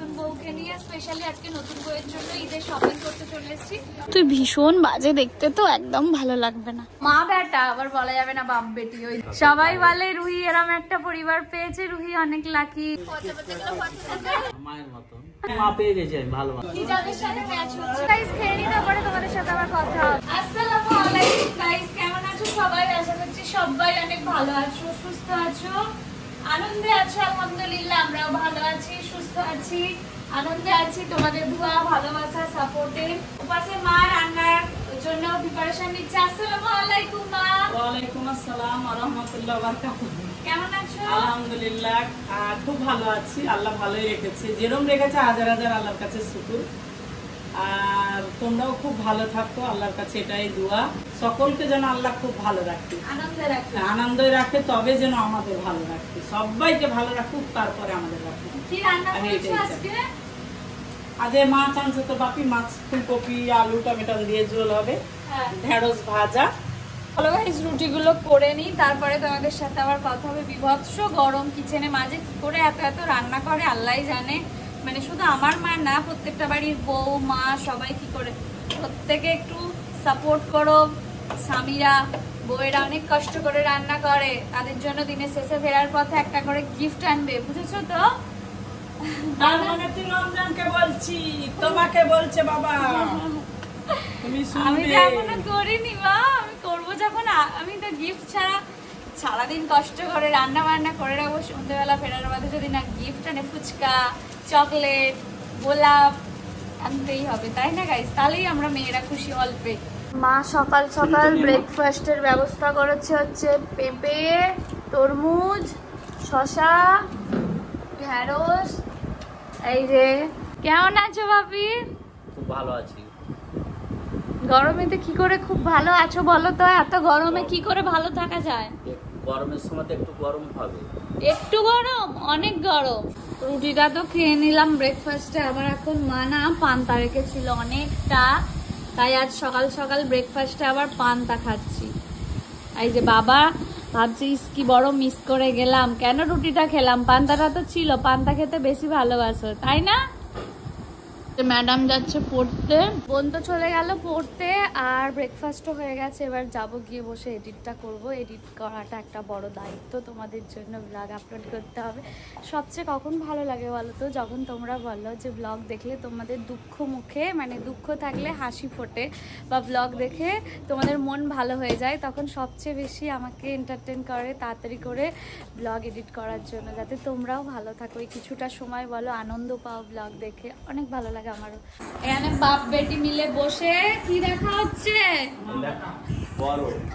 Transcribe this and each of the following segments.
নতুন বউকে নিয়ে স্পেশালি আজকে নতুন বউয়ের জন্য ঈদের শপিং করতে চলে এসেছি। তুই ভীষণ বাজে দেখতে, তো একদম ভালো লাগবে না। মা বেটা আবার বলা যাবে না, বাপ বেটি। ওই সবাই বলে রুহি এরম একটা পরিবার পেয়েছে, রুহি অনেক লাকি। মায়ের মতো মা পেয়ে গেছে, আমি ভালো হিজাবের সাথে ম্যাচ হচ্ছে। গাইস খেয়ে নিতে পরে তোমাদের সাথে আবার কথা হবে। আসসালামু আলাইকুম গাইস, কেমন আছো সবাই? আশা করছি সবাই অনেক ভালো আছো, সুস্থ আছো, আনন্দে আছো। আলহামদুলিল্লাহ আমরাও ভালো আছি, সুস্থ আছি, আনন্দে আছি। তোমাদের দোয়া, ভালোবাসা, সাপোর্টে উপাসে মা রান্নার জন্য প্রিপারেশন নিচ্ছে। আসসালামু আলাইকুম মা। ওয়ালাইকুম আসসালাম ওয়া রাহমাতুল্লাহি ওয়া বারাকাতুহু। কেমন আছো? আলহামদুলিল্লাহ খুব ভালো আছি, আল্লাহ ভালোই রেখেছে, যেরকম রেখেছে হাজার হাজার আল্লাহর কাছে শুকর। আর তোমরাও খুব ভালো থাকো, আল্লাহর কাছে এটাই দোয়া, সকলকে যেন আল্লাহ খুব ভালো রাখে, আনন্দে রাখে, তবে যেন আমাদের ভালো রাখে, সবাইকে ভালো রাখুক, তারপরে আমাদের রাখুক। কি রান্না করেছো আজকে? আজ মাছ আনছে তো বাপি, মাছ ফুলকপি আলু টমেটো দিয়ে ঝোল হবে, ঢেঁড়স ভাজা। হ্যালো গাইস, রুটিগুলো করে নিই, তারপরে তোমাদের সাথে আবার কথা হবে। বিভৎস গরম কিচেনে, মাঝে কি করে এত এত রান্না করে আল্লাহই জানে। মানে শুধু আমার মা না, প্রত্যেকটা বাড়ির বউ মা সবাই কি করে, প্রত্যেকে একটু সাপোর্ট করো। স্বামীরা বউয়েরা অনেক কষ্ট করে রান্না করে, তাদের জন্য দিনের শেষে ফেরার পথে একটা করে গিফট আনবে, বুঝেছো তো? তার মানে তুই রমজানকে বলছি, তোমাকে বলছে বাবা, তুমি আমি শুনবে। তো এখনো করিনি মা, আমি করবো যখন। আমি তো গিফট ছাড়া সারাদিন কষ্ট করে রান্না বান্না করে রাখবো, সন্ধ্যেবেলা ফেরার পথে যদি না গিফট আনে, ফুচকা, চকলেট, গোলাপ আনতেই হবে, তাই না গাইস? তাহলেই আমরা মেয়েরা খুশি অল্পে। মা সকাল সকাল ব্রেকফাস্টের ব্যবস্থা করেছে, হচ্ছে পেঁপে, তরমুজ, শসা, ঢেঁড়স। এই যে, কেমন আছো বাপি? খুব ভালো আছি। গরমেতে কি করে খুব ভালো আছো বলো তো? এত গরমে কি করে ভালো থাকা যায়? গরমের সময় তো একটু গরম হবে। একটু গরম, অনেক গরম। রুটিটা তো খেয়ে নিলাম ব্রেকফাস্টে, আবার এখন মা না পান্তা রেখেছিল অনেকটা, তাই আজ সকাল সকাল ব্রেকফাস্টে আবার পান্তা খাচ্ছি। এই যে বাবা ভাবছি কি বড় মিস করে গেলাম, কেন রুটিটা খেলাম, পান্তাটা তো ছিল, পান্তা খেতে বেশি ভালোবাসো তাই না? ম্যাডাম যাচ্ছে পড়তে, বোন তো চলে গেল পড়তে, আর ব্রেকফাস্টও হয়ে গেছে। এবার যাব গিয়ে বসে এডিটটা করব। এডিট করাটা একটা বড় দায়িত্ব, তোমাদের জন্য ব্লগ আপলোড করতে হবে। সবচেয়ে কখন ভালো লাগে বলো তো? যখন তোমরা বলো যে ব্লগ দেখলে তোমাদের দুঃখ মুখে, মানে দুঃখ থাকলে হাসি ফোটে, বা ব্লগ দেখে তোমাদের মন ভালো হয়ে যায়, তখন সবচেয়ে বেশি আমাকে এন্টারটেন করে তাড়াতাড়ি করে ব্লগ এডিট করার জন্য, যাতে তোমরাও ভালো থাকো। এই কিছুটা সময় বলো আনন্দ পাও ব্লগ দেখে, অনেক ভালো লাগে আমারও। এখানে বাপ বেটি মিলে বসে কি দেখা হচ্ছে?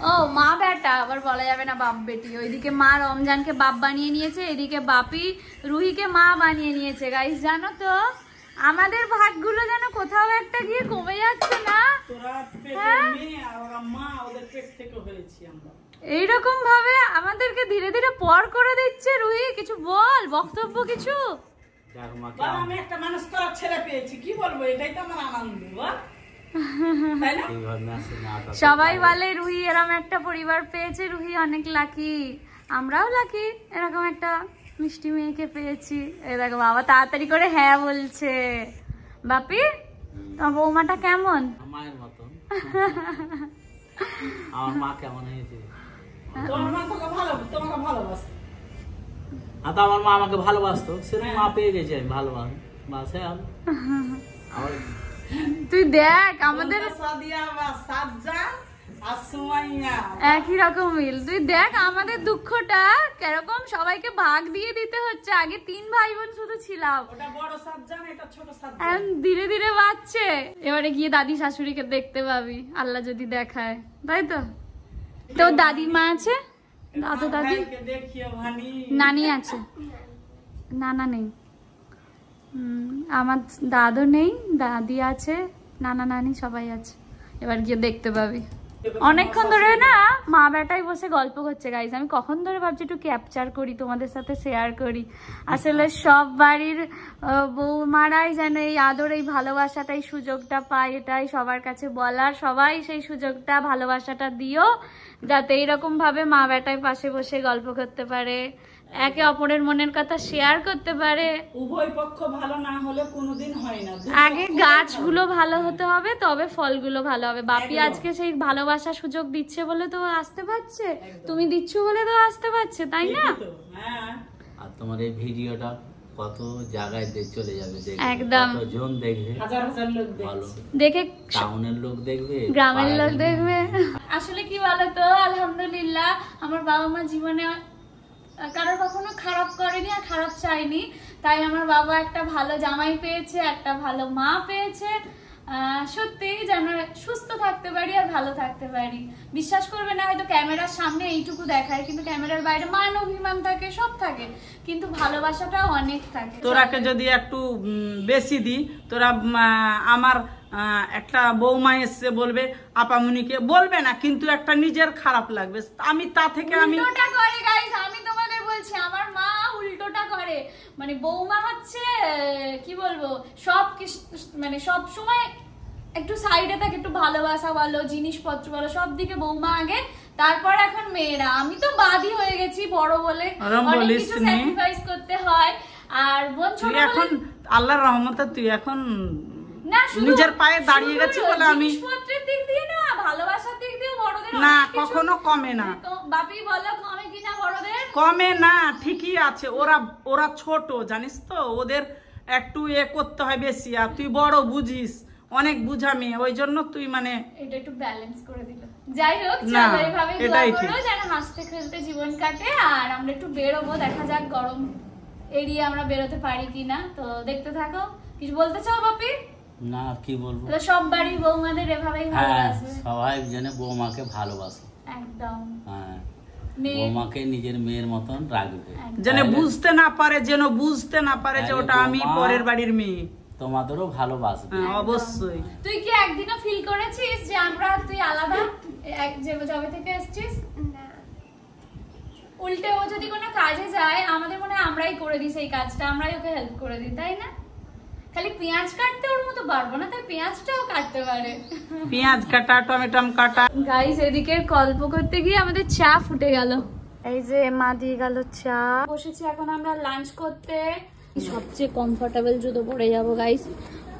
ও মা বেটা আবার বলা যাবে না, বাপ বেটি। ওইদিকে মা রমজানকে বাপ বানিয়ে নিয়েছে, এদিকে বাপি রুহিকে মা বানিয়ে নিয়েছে। গাইস জানো তো, আমাদের ভাগগুলো যেন কোথাও একটা গিয়ে কমে যাচ্ছে না? এইরকম ভাবে আমাদেরকে ধীরে ধীরে পর করে দিচ্ছে। রুহি কিছু বল, বক্তব্য কিছু। আমি একটা মানুষ করার ছেলে পেয়েছি, কি বলবো, এটাই তো আমার আনন্দ। সবাই বলে রুহি এরকম একটা পরিবার পেয়েছে, রুহি অনেক লাকি, আমরাও লাকি, এরকম একটা মিষ্টি মেয়েকে পেয়েছি। এই দেখো বাবা তাড়াতাড়ি করে হ্যাঁ বলছে। বাপি তোমার বৌমাটা কেমন? মায়ের মতো। আমার মা কেমন হয়েছে? তোমার মা তোকে তোমাকে ভালোবাসে। আমার মা আমাকে ভালোবাসতো, সেরকম মা পেয়ে গেছে, আমি ভালোবাসে। তুই দেখ আমাদের একই রকম মিল। তুই দেখ আমাদের দুঃখটা কিরকম, সবাইকে ভাগ দিয়ে দিতে হচ্ছে। আগে 3 ভাই বোন শুধু ছিলাম, ধীরে ধীরে বাড়ছে। এবারে গিয়ে দাদি শাশুড়িকে দেখতে পাবি, আল্লাহ যদি দেখায়, তাই তো? তোর দাদিমা আছে, দাদু দাদি, নানি আছে, নানা নেই। আমার দাদু নেই, দাদি আছে, নানা নানি সবাই আছে। এবার গিয়ে দেখতে পাবি। অনেকক্ষণ ধরে না মা বেটাই বসে গল্প করছে গাইজ। আমি কখন ধরে ভাবছি একটু ক্যাপচার করি, তোমাদের সাথে শেয়ার করি। আসলে সব বাড়ির বৌমারাই যেন এই আদর, এই ভালোবাসাটা, এই সুযোগটা পায়, এটাই সবার কাছে বলার। সবাই সেই সুযোগটা, ভালোবাসাটা দিও, যাতে এইরকম ভাবে মা বেটায় পাশে বসে গল্প করতে পারে, একে অপরের মনের কথা শেয়ার করতে পারে। উভয় পক্ষ ভালো না হলে কোনোদিন হয় না। আগে গাছগুলো ভালো হতে হবে, তবে ফলগুলো ভালো হবে। বাপি আজকে সেই ভালোবাসার সুযোগ দিচ্ছে বলে তো আসতে পারছে, তুমি দিচ্ছ বলে তো আসতে পারছে, তাই না? হ্যাঁ। আর তোমার এই ভিডিওটা কত জায়গায় চলে যাবে, একদম কতজন দেখবে, হাজার হাজার লোক ভালো দেখে, টাউনের লোক দেখবে, গ্রামের লোক দেখবে। আসলে কি বলতো, আলহামদুলিল্লাহ আমার বাবা মা জীবনে কারোর কখনো খারাপ করেনি আর খারাপ চাইনি। তাই আমার বাবা একটা ভালো জামাই পেয়েছে, একটা ভালো মা পেয়েছে। সত্যি যেন সুস্থ থাকতে পারি আর ভালো থাকতে পারি। বিশ্বাস করবে না, হয়তো ক্যামেরার সামনে এইটুকু দেখায়, কিন্তু ক্যামেরার বাইরে মান অভিমান থাকে, সব থাকে, কিন্তু ভালোবাসাটাও অনেক থাকে। তোরাকে যদি একটু বেশি দিই, তোরা আমার একটা বৌমা এসছে বলবে, আপামনিকে বলবে না, কিন্তু একটা নিজের খারাপ লাগবে। আমি তা থেকে আমি উল্টোটা করে গাইস, আমি তোমাদের বলছি, আমার মা উল্টোটা করে। মানে বৌমা হচ্ছে কি বলবো, সব মানে সব সময় একটু সাইডে থাকে, একটু ভালোবাসা বলো, জিনিসপত্র বলো, সব দিকে বৌমা আগে, তারপর এখন মেয়েরা। আমি তো বাদী হয়ে গেছি বড় বলে, অনেক কিছু স্যাক্রিফাইস করতে হয়। আর বোন ছোট বলে, এখন আল্লাহর রহমতে তুই এখন না নিজের পায়ে দাঁড়িয়ে গেছি বলে আমি জিনিসপত্রের দিক দিয়ে না, ভালোবাসার দিক দিয়ে বড়দের না কখনো কমে না। বাপি বলো কমে কিনা বড়দের? কমে না, ঠিকই আছে। ওরা ছোট জানিস তো, ওদের একটু করতে হয় বেশি। আর তুই বড়, বুঝিস, অনেক বুঝা মেয়ে, ওই জন্য তুই মানে এটা একটু ব্যালেন্স করে দিল। যাই হোক, চলো এইভাবে দোয়া করো যেন হাসতে খেলতে জীবন কাটে। আর আমরা একটু বেরোবো, দেখা যাক গরম এড়িয়ে আমরা বেরোতে পারি কিনা। তো দেখতে থাকো। কিছু বলতে চাও বাপি? না, কি বলবো, সব বাড়ির বৌমাদের এভাবেই ভালোবাসে, সবাই যেন বৌমাকে ভালোবাসে, একদম। হ্যাঁ, বৌমাকে নিজের মেয়ের মতন রাখবে, যেন বুঝতে না পারে, যে ওটা আমি পরের বাড়ির মেয়ে। তোমাদেরও ভালোবাসবে, অবশ্যই। তুই কি একদিনও ফিল করেছিস যে তুই আলাদা জবে থেকে এসেছিস? উল্টে ও যদি কোনো কাজে যায়, আমাদের মনে হয় আমরাই করে দিই সেই কাজটা, আমরাই ওকে হেল্প করে দিই, তাই না? খালি পেঁয়াজ কাটতে ওর মতো পারবো না, তাই পেঁয়াজটাও কাটতে পারে। পেঁয়াজ কাটা, টমেটো কাটা। গাইস, এদিকে গল্প করতে গিয়ে আমাদের চা ফুটে গেল। এই যে মা দিয়ে গেল চা। বসেছি এখন আমরা লাঞ্চ করতে। সবচেয়ে কমফোর্টেবল জুতো পরে যাবো গাইস,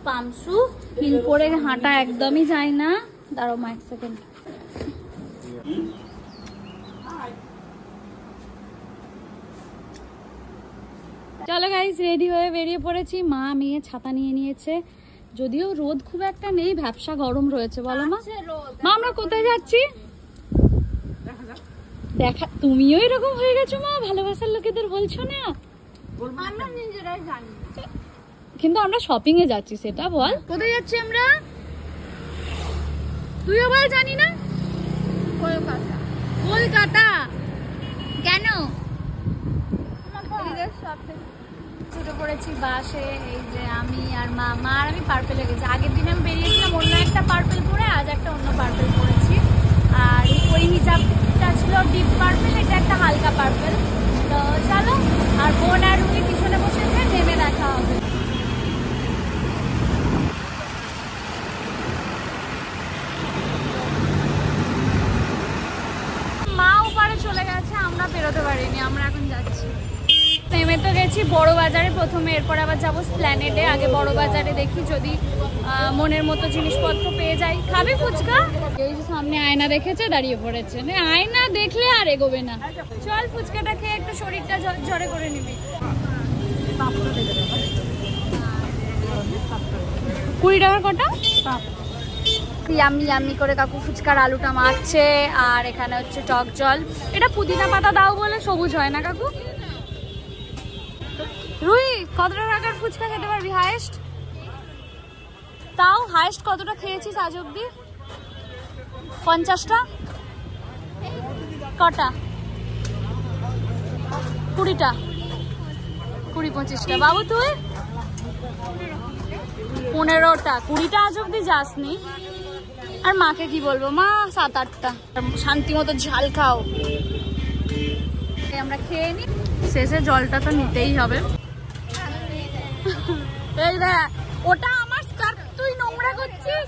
পামসু। হিল পরে হাঁটা একদমই যায় না। দাঁড়াও মা, এক সেকেন্ড। চলো গাইস, রেডি হয়ে বেরিয়ে পড়েছি। মা মেয়ে ছাতা নিয়ে নিয়েছে, যদিও রোদ খুব একটা নেই, ভ্যাপসা গরম রয়েছে। বলো মা, মা আমরা কোথায় যাচ্ছি? দেখা, তুমিও এরকম হয়ে গেছো মা, ভালোবাসার লোকেদের বলছো না? আমরা নিজেরাই জানি, কিন্তু আমরা শপিং এ যাচ্ছি, সেটা বল। কোথায় যাচ্ছি আমরা? তুইও বল। জানি না। কলকাতা। কলকাতা কেন? ছুটে পড়েছি বাসে। এই যে আমি আর মা আর আমি পার্পেলে গেছি। আগের দিন আমি বেরিয়েছিলাম অন্য একটা পার্পেল পরে, আজ একটা অন্য পার্পেল পরেছি। আর ওই হিজাবটা ছিল ডিপ পার্পেল, এটা একটা হালকা পার্পেল। তো চলো, আর বোন আর রুই পিছনে বসেছে, নেমে দেখা হবে। মা ওপারে চলে গেছে, আমরা বেরোতে পারিনি, আমরা এখন যাচ্ছি। নেমে তো গেছি বড় বাজারে প্রথমে, এরপর আবার যাবো স্প্ল্যানেডে। আগে বড় বাজারে দেখি যদি মনের মতো জিনিসপত্র পেয়ে যাই। খাবে ফুচকা? এই যে সামনে আয়না দেখেছে, দাঁড়িয়ে পড়েছে। আয়না দেখলে আর এগোবে না। চল ফুচকাটা খেয়ে একটু শরীরটা ঝরে করে নিবি। 20 টাকার কটা? ইয়ামি ইয়ামি করে কাকু ফুচকার আলুটা মাখছে। আর এখানে হচ্ছে টক জল। এটা পুদিনা পাতা দাও বলে সবুজ হয় না কাকু। রুই, কতটা টাকার ফুচকা খেতে পারবি হাইয়েস্ট? তাও হাইয়েস্ট কতটা খেয়েছিস আজ অব্দি? 50টা? কটা? 20টা? 20-25টা। বাবু তুই? 15টা। 20টা আজ অব্দি যাসনি। আর মাকে কি বলবো, মা 7-8টা। শান্তি মতো ঝাল খাও। আমরা খেয়ে নি, শেষে জলটা তো নিতেই হবে। এই দেখ, ওটা আমার স্কার্ফ, তুই নোংরা করছিস।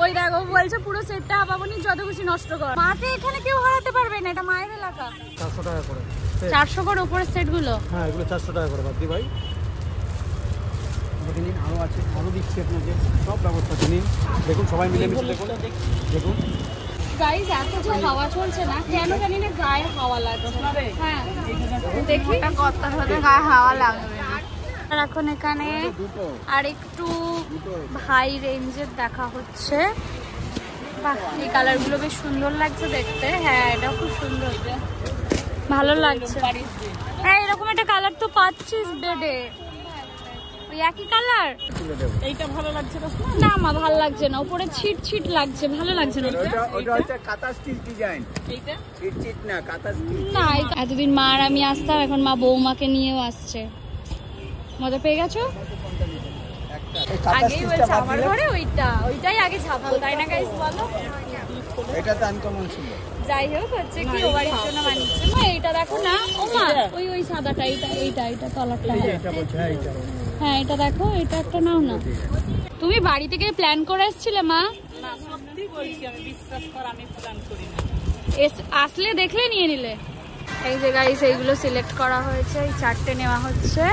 ওই দেখো বলছে পুরো সেটটা আপাবনি যত খুশি নষ্ট কর। মাকে এখানে কেউ হারাতে পারবে না, এটা মায়ের এলাকা। 400 টাকা করে। 400 করে উপরের সেট গুলো? হ্যাঁ, এগুলো 400 টাকা করে বাদি ভাই। দেখুন আরো আছে, আরো দিচ্ছি আপনাকে, সব ব্যবস্থা নিন। দেখুন সবাই মিলেমিশে দেখুন। দেখুন গাইস, এত যে হাওয়া চলছে না, কেন জানি না গায়ে হাওয়া লাগছে। হ্যাঁ দেখি কতটা হলে গায়ে হাওয়া লাগবে। আর এখন এখানে আর একটু হাই রেঞ্জের দেখা হচ্ছে। বাহ, এই কালারগুলো বেশ সুন্দর লাগছে দেখতে। হ্যাঁ, এটা খুব সুন্দর, ভালো লাগছে। হ্যাঁ, এরকম একটা কালার তো পাচ্ছিস বেডে, ওই একই কালার। এইটা ভালো লাগছে না মা, ভালো লাগছে না, উপরে ছিট ছিট লাগছে, ভালো লাগছে না। ওটা হচ্ছে কাঁথা স্টিচ ডিজাইন। এইটা চিট চিট না, কাঁথা স্টিচ। না, এতদিন মা আর আমি আসতাম, এখন মা বৌমাকে নিয়েও আসছে। মজা পেয়ে গেছো? আগেই বলছে আমার ঘরে ওইটাই আগে ছাপবো, তাই না গাইস বলো? এটা তো আনকমন ছিল। যাই হোক, হচ্ছে কি ও বাড়ির জন্য বানিয়েছে। মা এইটা দেখো না, ও মা ওই সাদাটা, এইটা তলারটা। হ্যাঁ, এটা দেখো, এটা একটা নাও না। তুমি বাড়ি থেকে প্ল্যান করে এসেছিলে মা? না, সত্যি বলছি, আমি বিশ্বাস কর আমি প্ল্যান করি না। আসলে দেখলে নিয়ে নিলে। এই যে গাইস, এইগুলো সিলেক্ট করা হয়েছে, এই 4টে নেওয়া হচ্ছে।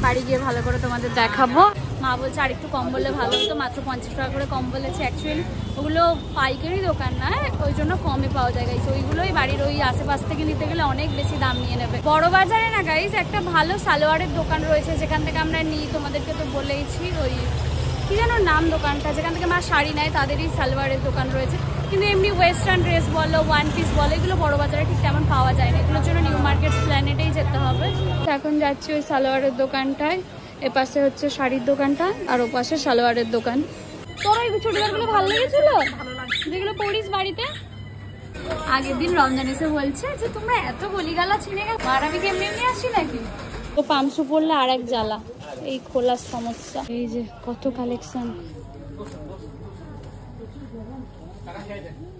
বাড়ি গিয়ে ভালো করে তোমাদের দেখাবো। মা বলছে আর একটু কম বললে ভালো হতো, মাত্র 50 টাকা করে কম বলেছে। অ্যাকচুয়ালি ওগুলো পাইকারি দোকান না, ওই জন্য কমে পাওয়া যায় গাইস। ওইগুলোই বাড়ির ওই আশেপাশ থেকে নিতে গেলে অনেক বেশি দাম নিয়ে নেবে। বড় বাজারে না গাইস, একটা ভালো সালোয়ারের দোকান রয়েছে, যেখান থেকে আমরা নিই। তোমাদেরকে তো বলেইছি, ওই কি যেন নাম দোকানটা, যেখান থেকে মা শাড়ি নেয়, তাদেরই সালোয়ারের দোকান রয়েছে। কিন্তু এমনি ওয়েস্টার্ন ড্রেস বলো, ওয়ান পিস বলো, এগুলো বড় বাজারে ঠিক তেমন পাওয়া যায় না। এগুলোর জন্য নিউ মার্কেট প্ল্যানেটেই যেতে হবে। এখন যাচ্ছি ওই সালোয়ারের দোকানটায়। এপাশে হচ্ছে শাড়ির দোকানটা, আর ওপাশে সালোয়ারের দোকান। তোর ওই চুড়িদারগুলো ভালো লেগেছিল যেগুলো পরিস বাড়িতে? আগের দিন রমজান এসে বলছে যে তোমরা এত গলিগালা চিনে গেছো, আর আমি কেমনি এমনি আসি নাকি? তো পামসু পড়লে আর এক জ্বালা, এই খোলার সমস্যা। এই যে কত কালেকশন,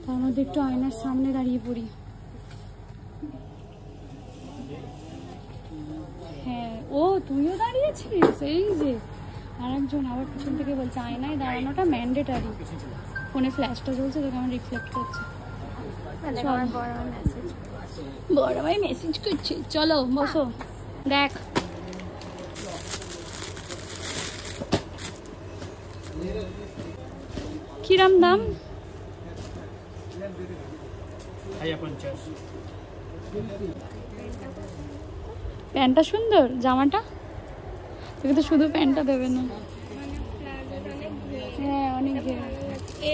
তার মধ্যে একটু আয়নার সামনে দাঁড়িয়ে পড়ি। হ্যাঁ, ও তুইও দাঁড়িয়েছিস? এই যে আর একজন আবার পিছন থেকে বলছে আয়নায় দাঁড়ানোটা ম্যান্ডেটারি। ফোনে ফ্ল্যাশটা জ্বলছে তো কেমন রিফ্লেক্ট করছে। বড় ভাই মেসেজ করছে, চলো বসো। দেখ কিরম দাম? প্যান্টটা সুন্দর, জামাটা তোকে তো শুধু প্যান্টটা দেবে না। হ্যাঁ, অনেক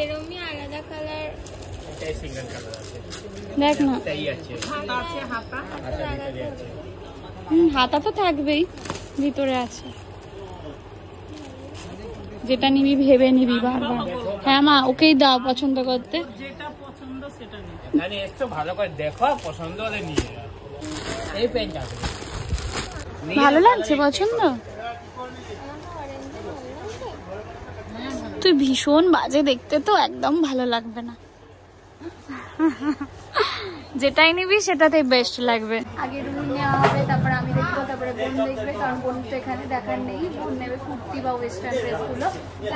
এরমই আলাদা কালার দেখ না। হাতা আছে, হাতা হাতা তো থাকবেই, ভিতরে আছে। যেটা নিবি ভেবে নিবি বারবার। হ্যাঁ মা, ওকেই দাও পছন্দ করতে। যেটা পছন্দ সেটা নিই। আরে একটু ভালো করে দেখো, পছন্দ হলে নিয়ে যাও। এই পেনটা ভালো লাগছে? পছন্দ? তুই ভীষণ বাজে দেখতে, তো একদম ভালো লাগবে না। যেটাই নিবি সেটাতেই বেস্ট লাগবে। আগে রুম নেওয়া হবে, তারপর আমি দেখবো, তারপরে বোন দেখবে, কারণ বোন তো এখানে দেখার নেই। বোন নেবে কুর্তি বা ওয়েস্টার্ন ড্রেস গুলো,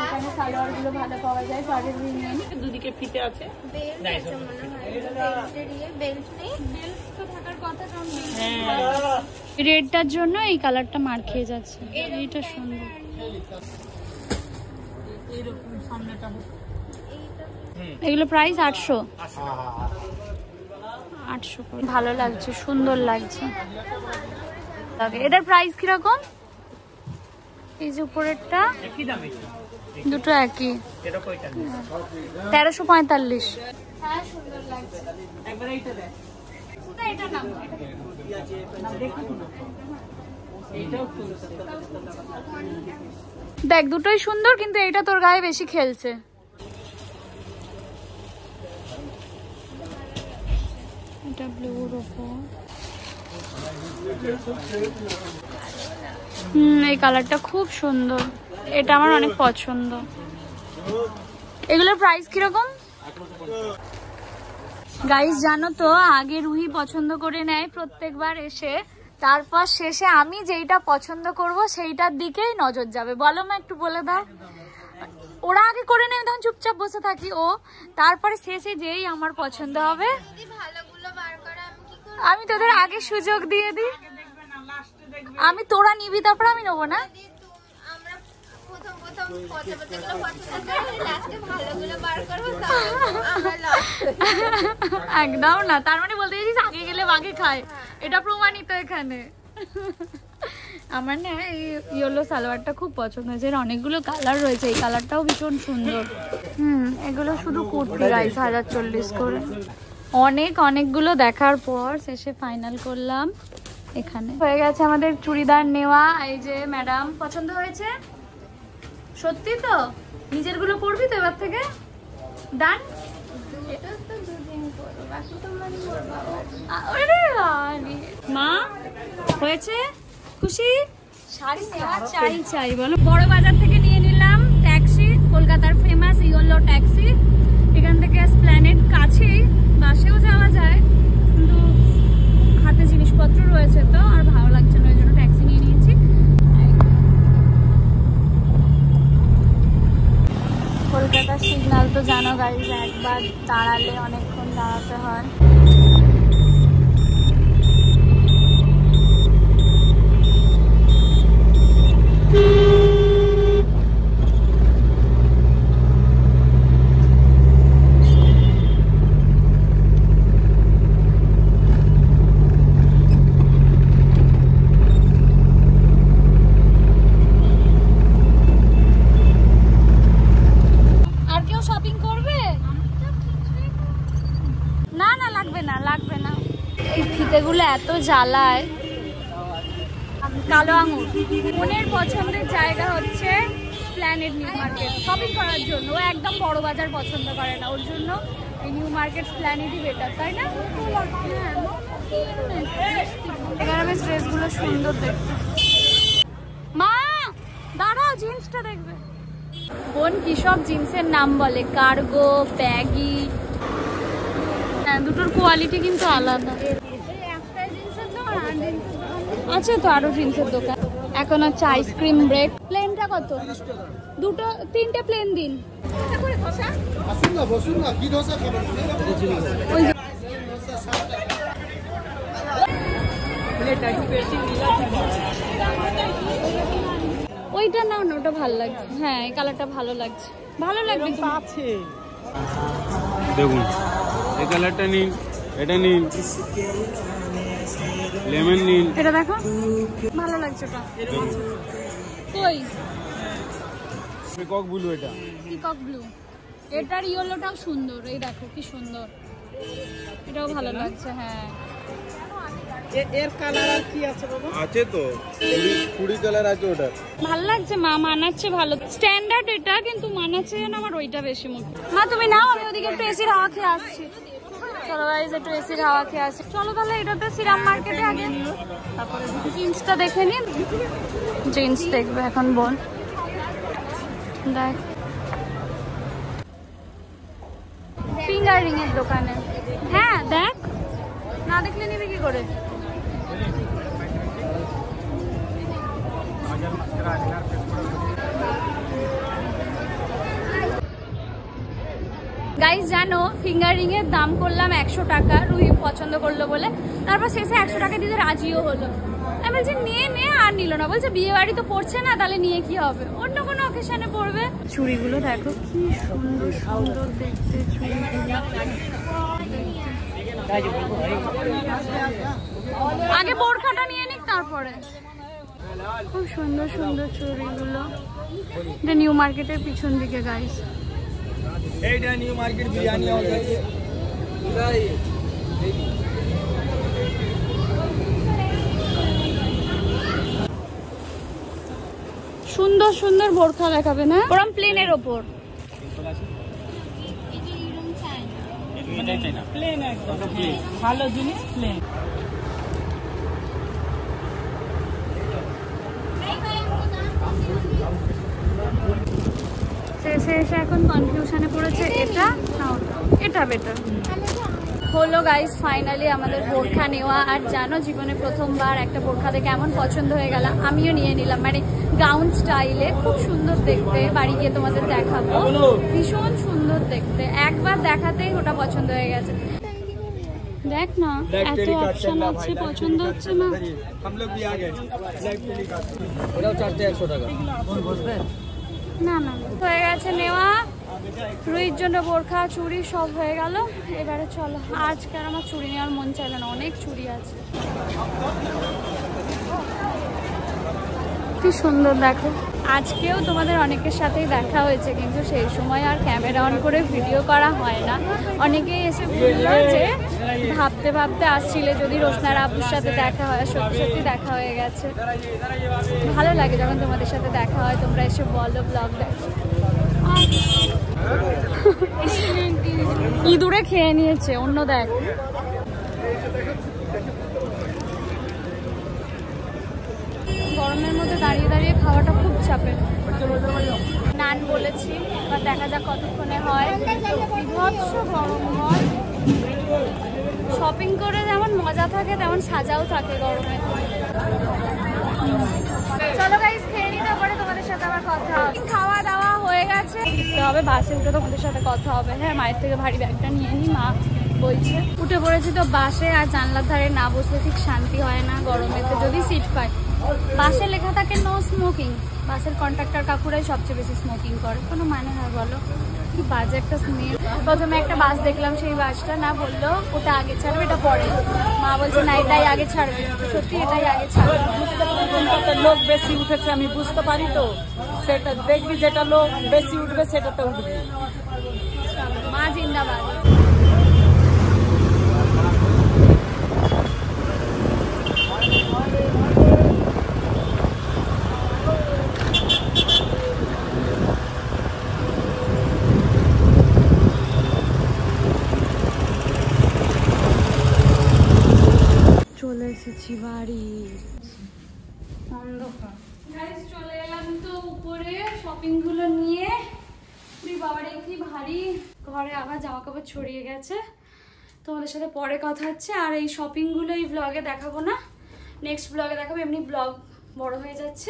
এখানে সালোয়ার গুলো ভালো পাওয়া যায়। পরের রুম নিয়ে নি। দুদিকে ফিতে আছে। বেল্ট মনে হয়, বেল্ট নেই, বেল্ট তো থাকার কথা, কারণ হ্যাঁ, রেডটার জন্য এই কালারটা মার খেয়ে যাচ্ছে। এইটা সুন্দর। এইরকম সামনেটা এগুলো প্রাইস 800। 800 করে। ভালো লাগছে, সুন্দর লাগছে। এটার প্রাইস কিরকম? এই যে উপরেরটা একই দামে, দুটো একই, এটা কয়টা? 1345। হ্যাঁ, সুন্দর লাগছে। একবার এইটা দেখ। না, এটা না, এইটাও দেখ দুটোই সুন্দর, কিন্তু এইটা তোর গায়ে বেশি খেলছে। এটা ব্লুর উপর। এই কালারটা খুব সুন্দর, এটা আমার অনেক পছন্দ। এগুলোর প্রাইস কিরকম? গাইস জানো তো, আগে রুহি পছন্দ করে নেয় প্রত্যেকবার এসে, তারপর শেষে আমি যেইটা পছন্দ করব সেইটার দিকেই নজর যাবে। বলো মা, একটু বলে দাও। ও ওরা আগে করে নেয়, তখন চুপচাপ বসে থাকি। ও তারপরে শেষে যেই আমার পছন্দ হবে যদি ভালোগুলো বার করে আমি কি করব? আমি তোদের আগে সুযোগ দিয়ে দিই। আমি তোরা নিবি তারপর আমি নেবো না। আমরা প্রথম পছন্দগুলো পছন্দ করে লাস্টে ভালোগুলো বার করবো, তারপর আমরা লাস্ট। একদম না, তার মানে বলতে চাইছিস আগে গেলে বাগে খায়, এটা প্রমাণিত এখানে। আমার না এই ইয়েলো সালোয়ারটা খুব পছন্দ হয়েছে, এর অনেকগুলো কালার রয়েছে, এই কালারটাও ভীষণ সুন্দর। এগুলো শুধু কুর্তি গাইস 1040 করে। অনেকগুলো দেখার পর শেষে ফাইনাল করলাম এখানে। হয়ে গেছে আমাদের চুড়িদার নেওয়া। এই যে ম্যাডাম, পছন্দ হয়েছে সত্যি তো? নিজের গুলো পরবি তো এবার থেকে? ডান। মা হয়েছে খুশি? শাড়ি নেওয়া চাই বলো। বড় বাজার থেকে নিয়ে নিলাম ট্যাক্সি, কলকাতার ফেমাস ইয়েলো ট্যাক্সি। এখান থেকে এসপ্ল্যানেড কাছেই, বাসেও যাওয়া যায়, কিন্তু হাতে জিনিসপত্র রয়েছে তো আর ভালো লাগছে না, ওই জন্য ট্যাক্সি নিয়ে নিয়েছি। কলকাতার সিগন্যাল তো জানো গাইজ, একবার দাঁড়ালে অনেকক্ষণ দাঁড়াতে হয়। ফিতেগুলো এত জ্বালায়। কালো আঙুর। মনের পছন্দের জায়গা হচ্ছে প্ল্যানেট নিউ মার্কেট শপিং করার জন্য। ও একদম বড় বাজার পছন্দ করে না, ওর জন্য এই নিউ মার্কেট প্ল্যানেটই বেটার, তাই না? এখানে বেশ ড্রেসগুলো সুন্দর দেখতে। মা দাঁড়াও, জিন্সটা দেখবে। বোন কি সব জিন্সের নাম বলে, কার্গো, ব্যাগি। হ্যাঁ, দুটোর কোয়ালিটি কিন্তু আলাদা। আছে তো আরো জিন্সের দোকান। এখন হচ্ছে আইসক্রিম ব্রেক। প্লেনটা কত? দুটো 3টে প্লেন দিন। ওইটা নাও না, ওটা ভালো লাগছে। হ্যাঁ, এই কালারটা ভালো লাগছে, ভালো লাগবে তো। আছে দেখুন, এই কালারটা নিন, এটা নিন, লেমন নিন। এটা দেখো, ভালো লাগছে। এটা কই? Peacock blue. এটা পিকক ব্লু। এটার ইয়েলোটাও সুন্দর, এই দেখো কি সুন্দর, এটাও ভালো লাগছে। হ্যাঁ, এর কালার আর কি আছে বাবা? আছে তো, কুড়ি কালার আছে ওটা। ভালো লাগছে মা, মানাচ্ছে ভালো। স্ট্যান্ডার্ড এটা, কিন্তু মানাচ্ছে না আমার ওইটা বেশি মুখে। মা তুমি নাও, আমি ওদিকে একটু এসির হাওয়া খেয়ে আসছি। চলো গাইস, একটু এসির হাওয়া খেয়ে আসি। চলো তাহলে এটাতে শ্রীরাম মার্কেটে আগে তারপরে জিন্সটা দেখে নিন। জিন্স দেখবে এখন বোন। দেখ ফিঙ্গার রিং এর দোকানে। হ্যাঁ দেখ, না দেখলে নিবি কি করে? গাইস জানো, ফিঙ্গার রিং এর দাম করলাম 100 টাকা, রুহি পছন্দ করলো বলে। তারপর শেষে 100 টাকা দিতে রাজিও হলো। আমি বলছি নিয়ে নে, আর নিল না। বলছে বিয়ে বাড়ি তো পড়ছে না, তাহলে নিয়ে কি হবে, অন্য কোনো অকেশনে পড়বে। চুড়িগুলো দেখো কি সুন্দর সুন্দর দেখতে চুড়িগুলো। আগে বোরখাটা নিয়ে নিক, তারপরে। খুব সুন্দর সুন্দর চুড়িগুলো। এটা নিউ মার্কেটের পিছন দিকে গাইস। এইটা নিউ মার্কেট বিরিয়ানি হাউস আছে। সুন্দর সুন্দর বোরখা দেখাবে না, ওরম প্লেনের ওপর। প্লেন একদম ভালো জিনিস, প্লেন। শেষে এসে এখন কনফিউশনে পড়েছে, এটা না ওটা, এটা বেটার। হলো গাইস ফাইনালি আমাদের বোরখা নেওয়া। আর জানো জীবনে প্রথমবার একটা বোরখা দেখে এমন পছন্দ হয়ে গেল, আমিও নিয়ে নিলাম, মানে গাউন স্টাইলে, খুব সুন্দর দেখতে। বাড়ি গিয়ে তোমাদের দেখাবো, ভীষণ সুন্দর দেখতে, একবার দেখাতেই ওটা পছন্দ হয়ে গেছে। দেখ না এত অপশন আছে, পছন্দ হচ্ছে না। না না হয়ে গেছে নেওয়া, রুইর জন্য বোরখা চুড়ি সব হয়ে গেল। এবারে চলো, আজকে আর আমার চুড়ি নেওয়ার মন চাইলো না, অনেক চুড়ি আছে। কি সুন্দর দেখো। আজকেও তোমাদের অনেকের সাথেই দেখা হয়েছে, কিন্তু সেই সময় আর ক্যামেরা অন করে ভিডিও করা হয় না। অনেকেই এসে বললো যে ভাবতে ভাবতে আসছিলে যদি রোশনার আব্বুর সাথে দেখা হয়, সত্যি সত্যি দেখা হয়ে গেছে। ভালো লাগে যখন তোমাদের সাথে দেখা হয়, তোমরা এসে বলো ব্লগ দেখো। ইঁদুরে খেয়ে নিয়েছে অন্য, দেখ গরমের মধ্যে দাঁড়িয়ে দাঁড়িয়ে খাওয়াটা খুব চাপের। নান বলেছি, এবার দেখা যাক কতক্ষণে হয়। বিভৎস গরম হয়, শপিং করে যেমন মজা থাকে তেমন সাজাও থাকে গরমে। চলো গাইস খেয়ে নিতে পারে, তোমাদের সাথে আবার কথা হবে। খাওয়া দাওয়া হয়ে গেছে, ফিরতে হবে, বাসে উঠে তোমাদের সাথে কথা হবে। হ্যাঁ মায়ের থেকে ভারী ব্যাগটা নিয়ে নি, মা বলছে। উঠে পড়েছি তো বাসে, আর জানলার ধারে না বসলে ঠিক শান্তি হয় না গরমেতে, যদি সিট পাই। বাসে লেখা থাকে নো স্মোকিং, বাসের কন্ট্রাক্টর কাকুরাই সবচেয়ে বেশি স্মোকিং করে, কোনো মানে হয় বলো? কি বাজে একটা স্মেল। প্রথমে একটা বাস দেখলাম, সেই বাসটা না বললো ওটা আগে ছাড়বে এটা পরে, মা বলছে না এটাই আগে ছাড়বে, সত্যি এটাই আগে ছাড়বে। লোক বেশি উঠেছে আমি বুঝতে পারি, তো সেটা দেখবি, যেটা লোক বেশি উঠবে সেটাতে উঠবে। মা জিন্দাবাদ। চলে এসেছি বাড়ি, চলে এলাম তো উপরে শপিং গুলো নিয়ে। বাবারে কি ভারী, ঘরে আবার জামা কাপড় ছড়িয়ে গেছে। তোমাদের সাথে পরে কথা হচ্ছে। আর এই শপিং গুলো এই ব্লগে দেখাবো না, নেক্সট ব্লগে দেখাবো, এমনি ব্লগ বড় হয়ে যাচ্ছে।